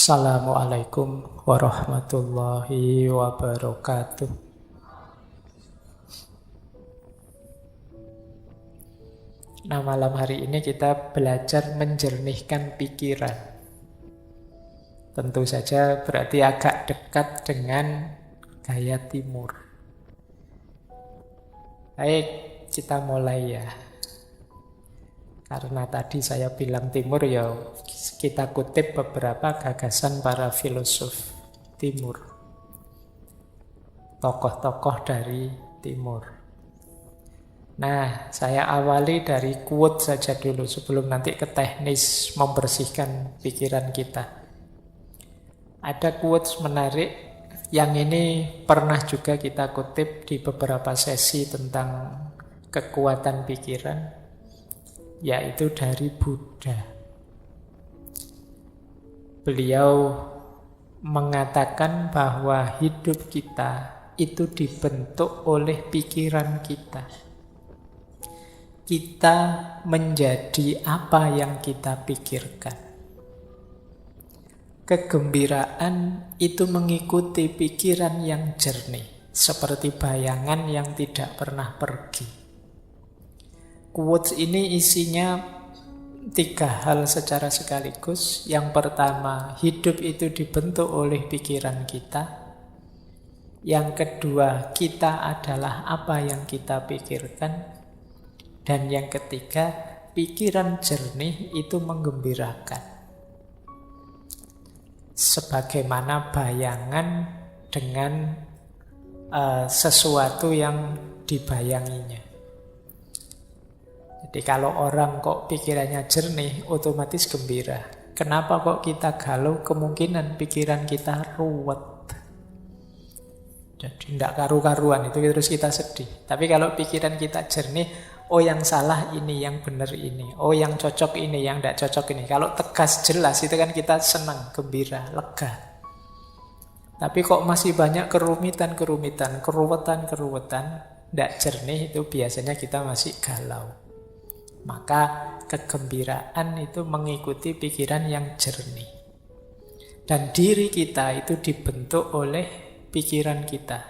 Assalamualaikum warahmatullahi wabarakatuh. Nah, malam hari ini kita belajar menjernihkan pikiran. Tentu saja berarti agak dekat dengan gaya timur. Baik, kita mulai ya. Karena tadi saya bilang timur ya, kita kutip beberapa gagasan para filosof timur. Tokoh-tokoh dari timur. Nah, saya awali dari quote saja dulu sebelum nanti ke teknis membersihkan pikiran kita. Ada quotes menarik yang ini pernah juga kita kutip di beberapa sesi tentang kekuatan pikiran, yaitu dari Buddha. Beliau mengatakan bahwa hidup kita itu dibentuk oleh pikiran kita. Kita menjadi apa yang kita pikirkan. Kegembiraan itu mengikuti pikiran yang jernih, seperti bayangan yang tidak pernah pergi. Quotes ini isinya 3 hal secara sekaligus. Yang pertama, hidup itu dibentuk oleh pikiran kita. Yang kedua, kita adalah apa yang kita pikirkan. Dan yang ketiga, pikiran jernih itu menggembirakan. Sebagaimana bayangan dengan sesuatu yang dibayanginya. Jadi kalau orang kok pikirannya jernih, otomatis gembira. Kenapa kok kita galau? Kemungkinan pikiran kita ruwet. Jadi tidak karu-karuan, itu terus kita sedih. Tapi kalau pikiran kita jernih, oh yang salah ini, yang benar ini. Oh yang cocok ini, yang tidak cocok ini. Kalau tegas jelas itu kan kita senang, gembira, lega. Tapi kok masih banyak kerumitan-kerumitan, keruwetan-keruwetan, tidak jernih, itu biasanya kita masih galau. Maka kegembiraan itu mengikuti pikiran yang jernih. Dan diri kita itu dibentuk oleh pikiran kita.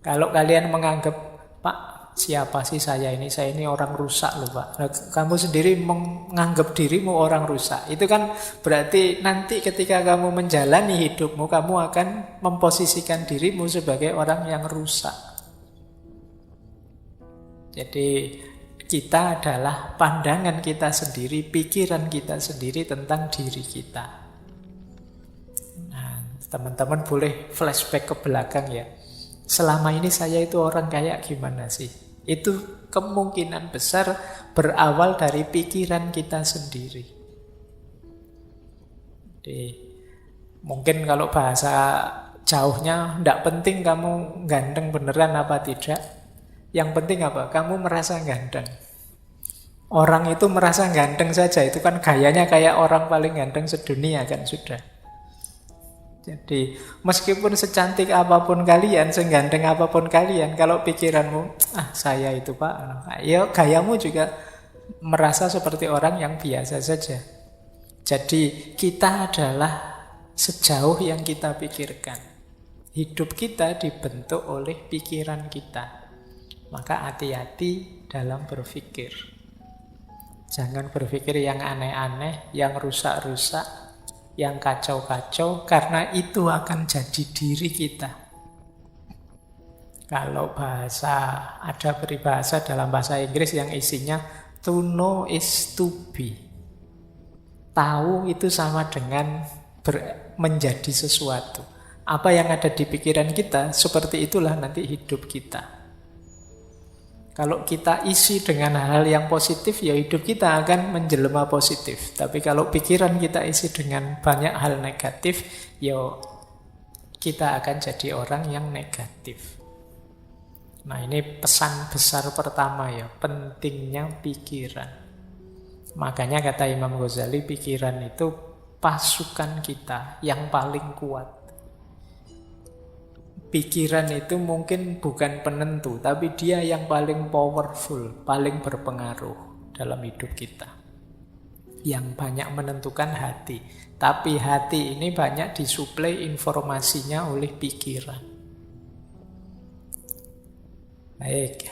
Kalau kalian menganggap, Pak, siapa sih saya ini? Saya ini orang rusak loh, Pak. Nah, kamu sendiri menganggap dirimu orang rusak. Itu kan berarti nanti ketika kamu menjalani hidupmu, kamu akan memposisikan dirimu sebagai orang yang rusak. Jadi kita adalah pandangan kita sendiri, pikiran kita sendiri tentang diri kita. Nah, teman-teman boleh flashback ke belakang ya. Selama ini saya itu orang kayak gimana sih? Itu kemungkinan besar berawal dari pikiran kita sendiri. Jadi, mungkin kalau bahasa jauhnya, tidak penting kamu ganteng beneran apa tidak. Yang penting apa? Kamu merasa ganteng. Orang itu merasa ganteng saja, itu kan gayanya kayak orang paling ganteng sedunia kan sudah. Jadi meskipun secantik apapun kalian, seganteng apapun kalian, kalau pikiranmu, saya itu Pak, ya gayamu juga merasa seperti orang yang biasa saja. Jadi kita adalah sejauh yang kita pikirkan. Hidup kita dibentuk oleh pikiran kita. Maka hati-hati dalam berpikir. Jangan berpikir yang aneh-aneh, yang rusak-rusak, yang kacau-kacau, karena itu akan jadi diri kita. Kalau ada peribahasa dalam bahasa Inggris yang isinya to know is to be. Tahu itu sama dengan menjadi sesuatu. Apa yang ada di pikiran kita, seperti itulah nanti hidup kita. Kalau kita isi dengan hal-hal yang positif, ya hidup kita akan menjelma positif. Tapi kalau pikiran kita isi dengan banyak hal negatif, ya kita akan jadi orang yang negatif. Nah, ini pesan besar pertama ya, pentingnya pikiran. Makanya kata Imam Ghazali, pikiran itu pasukan kita yang paling kuat. Pikiran itu mungkin bukan penentu, tapi dia yang paling powerful, paling berpengaruh dalam hidup kita. Yang banyak menentukan hati. Tapi hati ini banyak disuplai informasinya oleh pikiran. Baik.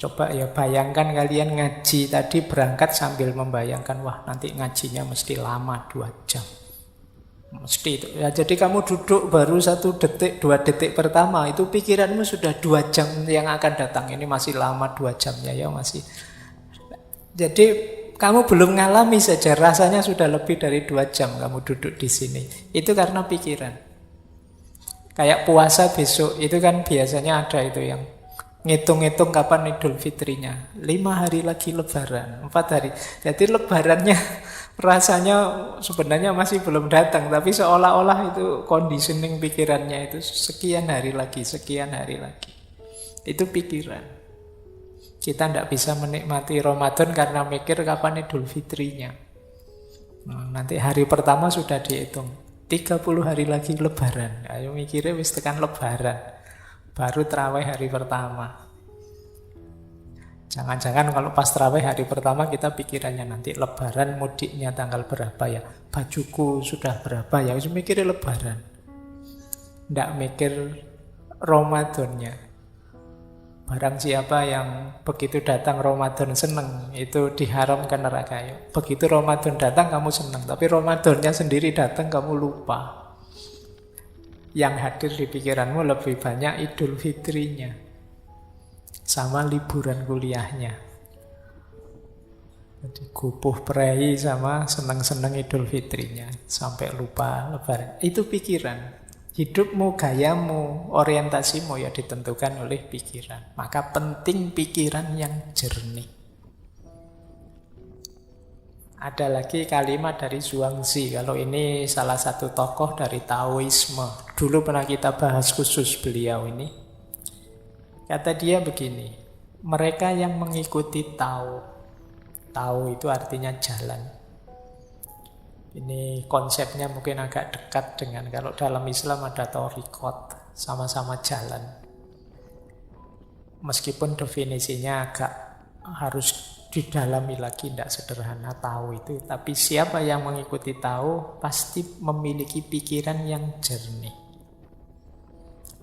Coba ya bayangkan kalian ngaji tadi berangkat sambil membayangkan, wah nanti ngajinya mesti lama 2 jam. Mesti itu. Ya, jadi kamu duduk baru 1 detik, 2 detik pertama, itu pikiranmu sudah 2 jam yang akan datang. Ini masih lama 2 jamnya ya masih. Jadi kamu belum ngalami saja, rasanya sudah lebih dari 2 jam kamu duduk di sini. Itu karena pikiran. Kayak puasa besok, itu kan biasanya ada itu yang ngitung-ngitung kapan Idul Fitrinya. 5 hari lagi Lebaran, 4 hari. Jadi Lebarannya rasanya sebenarnya masih belum datang, tapi seolah-olah itu conditioning pikirannya itu sekian hari lagi, sekian hari lagi. Itu pikiran. Kita tidak bisa menikmati Ramadan karena mikir kapan Idul Fitrinya. Nanti hari pertama sudah dihitung, 30 hari lagi Lebaran. Ayo mikirnya wis tekan Lebaran, baru terawih hari pertama. Jangan-jangan kalau pas terawih hari pertama kita pikirannya nanti Lebaran mudiknya tanggal berapa ya, bajuku sudah berapa ya, harus mikirnya Lebaran, tidak mikir Ramadannya. Barang siapa yang begitu datang Ramadan seneng, itu diharamkan neraka. Begitu Ramadan datang kamu seneng, tapi Ramadannya sendiri datang kamu lupa. Yang hadir di pikiranmu lebih banyak Idul Fitrinya sama liburan kuliahnya. Jadi kupuh prei sama seneng-seneng Idul Fitrinya sampai lupa Lebaran. Itu pikiran. Hidupmu, gayamu, orientasimu ya ditentukan oleh pikiran. Maka penting pikiran yang jernih. Ada lagi kalimat dari Zhuangzi. Kalau ini salah satu tokoh dari Taoisme. Dulu pernah kita bahas khusus beliau ini. Kata dia begini, mereka yang mengikuti Tao. Tao itu artinya jalan. Ini konsepnya mungkin agak dekat dengan kalau dalam Islam ada thariqat, sama-sama jalan. Meskipun definisinya agak harus didalami lagi, tidak sederhana Tao itu. Tapi siapa yang mengikuti Tao pasti memiliki pikiran yang jernih.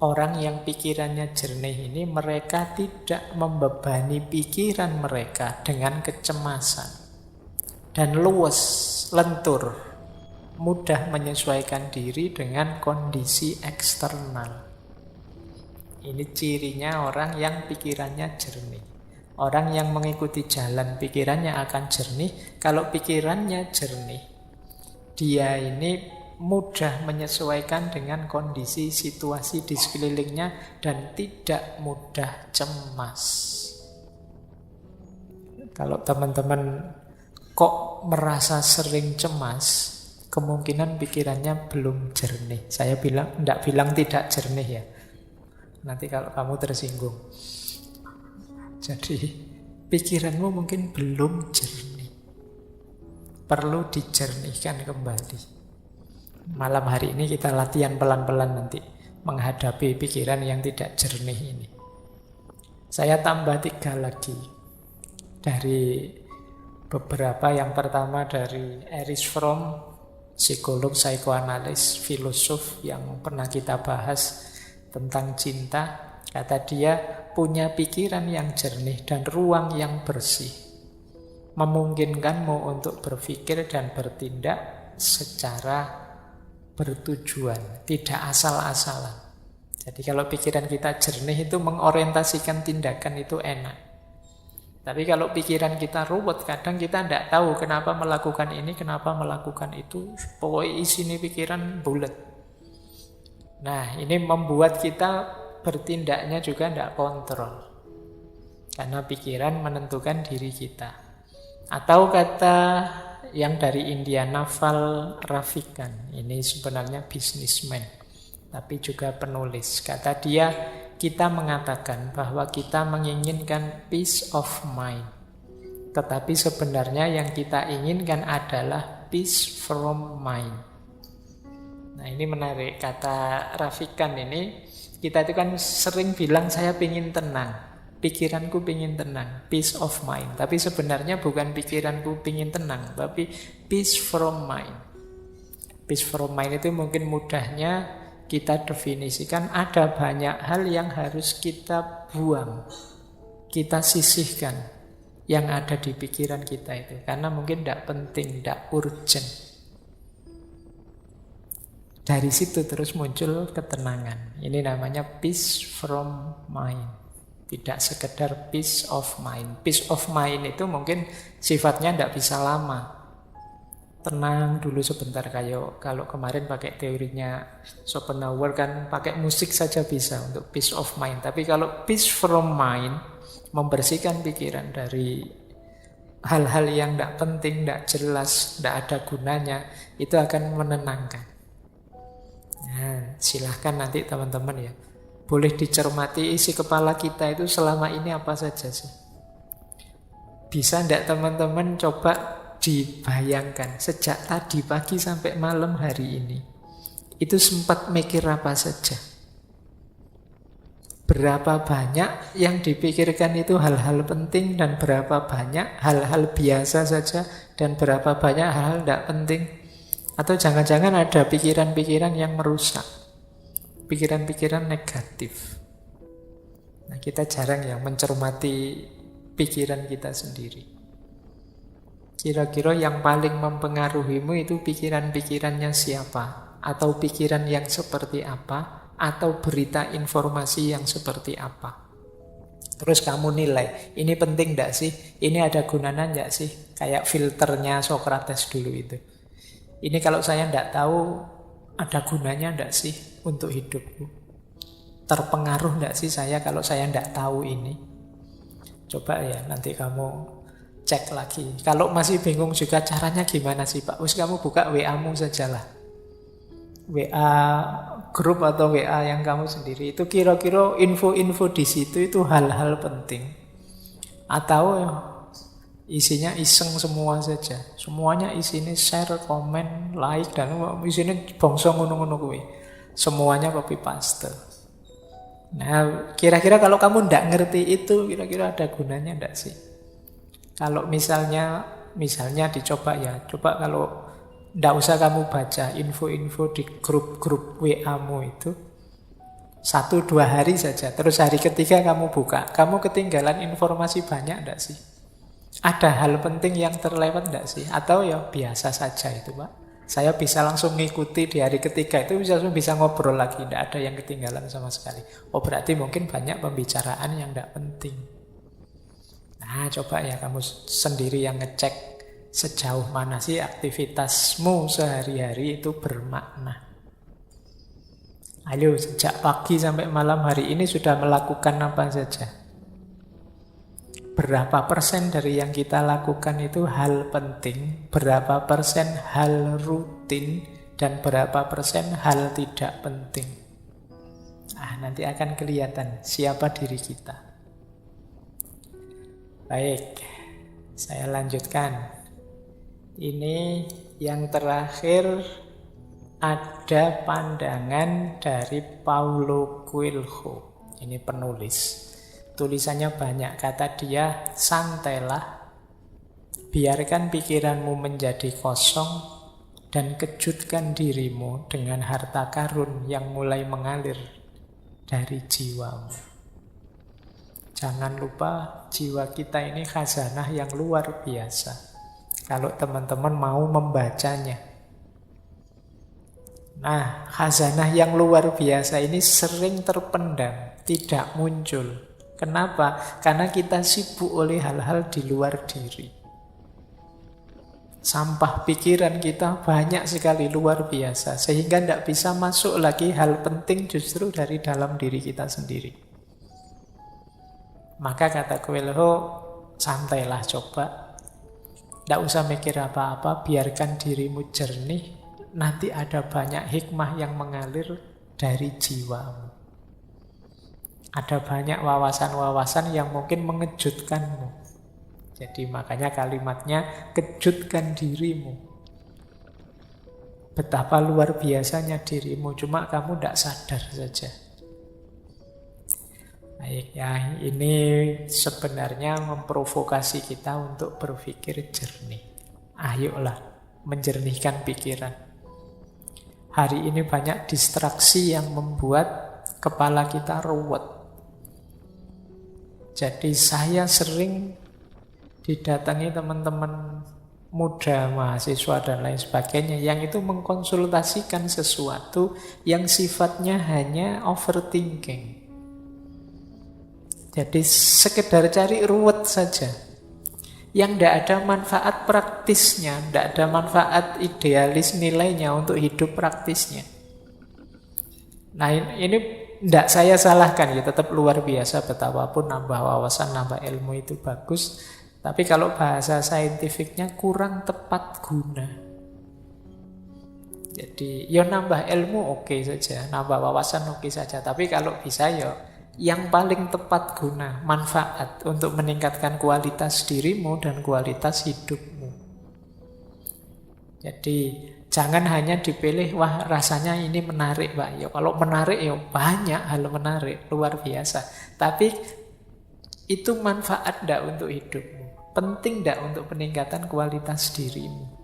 Orang yang pikirannya jernih ini mereka tidak membebani pikiran mereka dengan kecemasan. Dan luwes, lentur, mudah menyesuaikan diri dengan kondisi eksternal. Ini cirinya orang yang pikirannya jernih. Orang yang mengikuti jalan pikirannya akan jernih. Kalau pikirannya jernih, dia ini mudah menyesuaikan dengan kondisi situasi di sekelilingnya dan tidak mudah cemas. Kalau teman-teman kok merasa sering cemas, kemungkinan pikirannya belum jernih. Saya tidak bilang tidak jernih ya. Nanti kalau kamu tersinggung. Jadi pikiranmu mungkin belum jernih. Perlu dijernihkan kembali. Malam hari ini kita latihan pelan-pelan nanti menghadapi pikiran yang tidak jernih ini. Saya tambah 3 lagi dari beberapa. Yang pertama dari Erich Fromm, psikolog, psikoanalis, filosof yang pernah kita bahas tentang cinta. Kata dia, punya pikiran yang jernih dan ruang yang bersih memungkinkanmu untuk berpikir dan bertindak secara bertujuan, tidak asal-asalan. Jadi kalau pikiran kita jernih itu mengorientasikan tindakan itu enak. Tapi kalau pikiran kita ruwet, kadang kita tidak tahu kenapa melakukan ini, kenapa melakukan itu. Pokoknya isinya pikiran bulat. Nah, ini membuat kita bertindaknya juga tidak kontrol. Karena pikiran menentukan diri kita. Atau kata yang dari India, Naval Ravikant, ini sebenarnya bisnismen tapi juga penulis. Kata dia, kita mengatakan bahwa kita menginginkan peace of mind, tetapi sebenarnya yang kita inginkan adalah peace from mind. Nah, ini menarik. Kata Ravikant ini, kita itu kan sering bilang saya ingin tenang. pikiranku pingin tenang, peace of mind. Tapi sebenarnya bukan pikiranku pingin tenang, tapi peace from mind. Peace from mind itu mungkin mudahnya kita definisikan ada banyak hal yang harus kita buang, kita sisihkan yang ada di pikiran kita itu. Karena mungkin tidak penting, tidak urgent. Dari situ terus muncul ketenangan. Ini namanya peace from mind. Tidak sekedar peace of mind. Peace of mind itu mungkin sifatnya tidak bisa lama. Tenang dulu sebentar, kayak kalau kemarin pakai teorinya Schopenhauer kan pakai musik saja bisa untuk peace of mind. Tapi kalau peace from mind, membersihkan pikiran dari hal-hal yang tidak penting, tidak jelas, tidak ada gunanya, itu akan menenangkan. Nah, silahkan nanti teman-teman ya, boleh dicermati isi kepala kita itu selama ini apa saja sih. Bisa tidak teman-teman coba dibayangkan sejak tadi pagi sampai malam hari ini itu sempat mikir apa saja? Berapa banyak yang dipikirkan itu hal-hal penting dan berapa banyak hal-hal biasa saja dan berapa banyak hal-hal tidak penting? Atau jangan-jangan ada pikiran-pikiran yang merusak, pikiran-pikiran negatif. Nah, kita jarang ya mencermati pikiran kita sendiri. Kira-kira yang paling mempengaruhimu itu pikiran-pikirannya siapa? Atau pikiran yang seperti apa? Atau berita informasi yang seperti apa? Terus kamu nilai, ini penting enggak sih? Ini ada gunanya enggak sih? Kayak filternya Socrates dulu itu. Ini kalau saya enggak tahu, ada gunanya enggak sih untuk hidupku? Terpengaruh enggak sih saya kalau saya enggak tahu ini? Coba ya, nanti kamu cek lagi. Kalau masih bingung juga caranya gimana sih Pak? Wis kamu buka WA-mu sajalah. WA grup atau WA yang kamu sendiri. Itu kira-kira info-info di situ itu hal-hal penting. Atau ya, isinya iseng semua saja. Semuanya isinya share, komen, like, dan isinya bongso ngono-ngono kuwi. Semuanya copy paste. Nah, kira-kira kalau kamu ndak ngerti itu, kira-kira ada gunanya ndak sih? Kalau misalnya dicoba ya, coba kalau ndak usah kamu baca info-info di grup-grup WA-mu itu 1-2 hari saja, terus hari ketiga kamu buka, kamu ketinggalan informasi banyak ndak sih? Ada hal penting yang terlewat ndak sih? Atau ya biasa saja itu Pak? Saya bisa langsung ngikuti di hari ketiga itu bisa ngobrol lagi, ndak ada yang ketinggalan sama sekali. Oh berarti mungkin banyak pembicaraan yang ndak penting. Nah, coba ya kamu sendiri yang ngecek sejauh mana sih aktivitasmu sehari-hari itu bermakna. Ayo, sejak pagi sampai malam hari ini sudah melakukan apa saja? Berapa persen dari yang kita lakukan itu hal penting, berapa persen hal rutin, dan berapa persen hal tidak penting. Nah, nanti akan kelihatan siapa diri kita. Baik, saya lanjutkan. Ini yang terakhir ada pandangan dari Paulo Coelho. Ini penulis. Tulisannya banyak, kata dia, santailah, biarkan pikiranmu menjadi kosong dan kejutkan dirimu dengan harta karun yang mulai mengalir dari jiwamu. Jangan lupa jiwa kita ini khazanah yang luar biasa. Kalau teman-teman mau membacanya. Nah, khazanah yang luar biasa ini sering terpendam, tidak muncul. Kenapa? Karena kita sibuk oleh hal-hal di luar diri. Sampah pikiran kita banyak sekali, luar biasa. Sehingga tidak bisa masuk lagi hal penting justru dari dalam diri kita sendiri. Maka kata Coelho, santailah coba. Tidak usah mikir apa-apa, biarkan dirimu jernih. Nanti ada banyak hikmah yang mengalir dari jiwamu. Ada banyak wawasan-wawasan yang mungkin mengejutkanmu. Jadi makanya kalimatnya, kejutkan dirimu. Betapa luar biasanya dirimu, cuma kamu tidak sadar saja. Baik ya, ini sebenarnya memprovokasi kita untuk berpikir jernih. Ayolah, menjernihkan pikiran. Hari ini banyak distraksi yang membuat kepala kita ruwet. Jadi saya sering didatangi teman-teman muda, mahasiswa dan lain sebagainya yang itu mengkonsultasikan sesuatu yang sifatnya hanya overthinking. Jadi sekedar cari ruwet saja. Yang tidak ada manfaat praktisnya, tidak ada manfaat idealis nilainya untuk hidup praktisnya. Nah ini tidak saya salahkan ya, tetap luar biasa betapapun nambah wawasan, nambah ilmu itu bagus. Tapi kalau bahasa saintifiknya kurang tepat guna. Jadi ya nambah ilmu oke saja, nambah wawasan oke saja. Tapi kalau bisa ya yang paling tepat guna, manfaat untuk meningkatkan kualitas dirimu dan kualitas hidupmu. Jadi jangan hanya dipilih, wah rasanya ini menarik Pak. Ya kalau menarik ya banyak hal menarik, luar biasa. Tapi itu manfaat enggak untuk hidupmu? Penting enggak untuk peningkatan kualitas dirimu?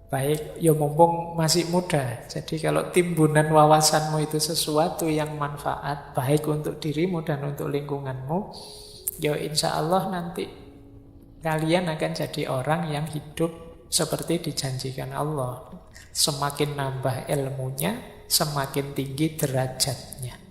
Baik, ya mumpung masih muda. Jadi kalau timbunan wawasanmu itu sesuatu yang manfaat, baik untuk dirimu dan untuk lingkunganmu, ya insya Allah nanti kalian akan jadi orang yang hidup seperti dijanjikan Allah. Semakin nambah ilmunya, semakin tinggi derajatnya.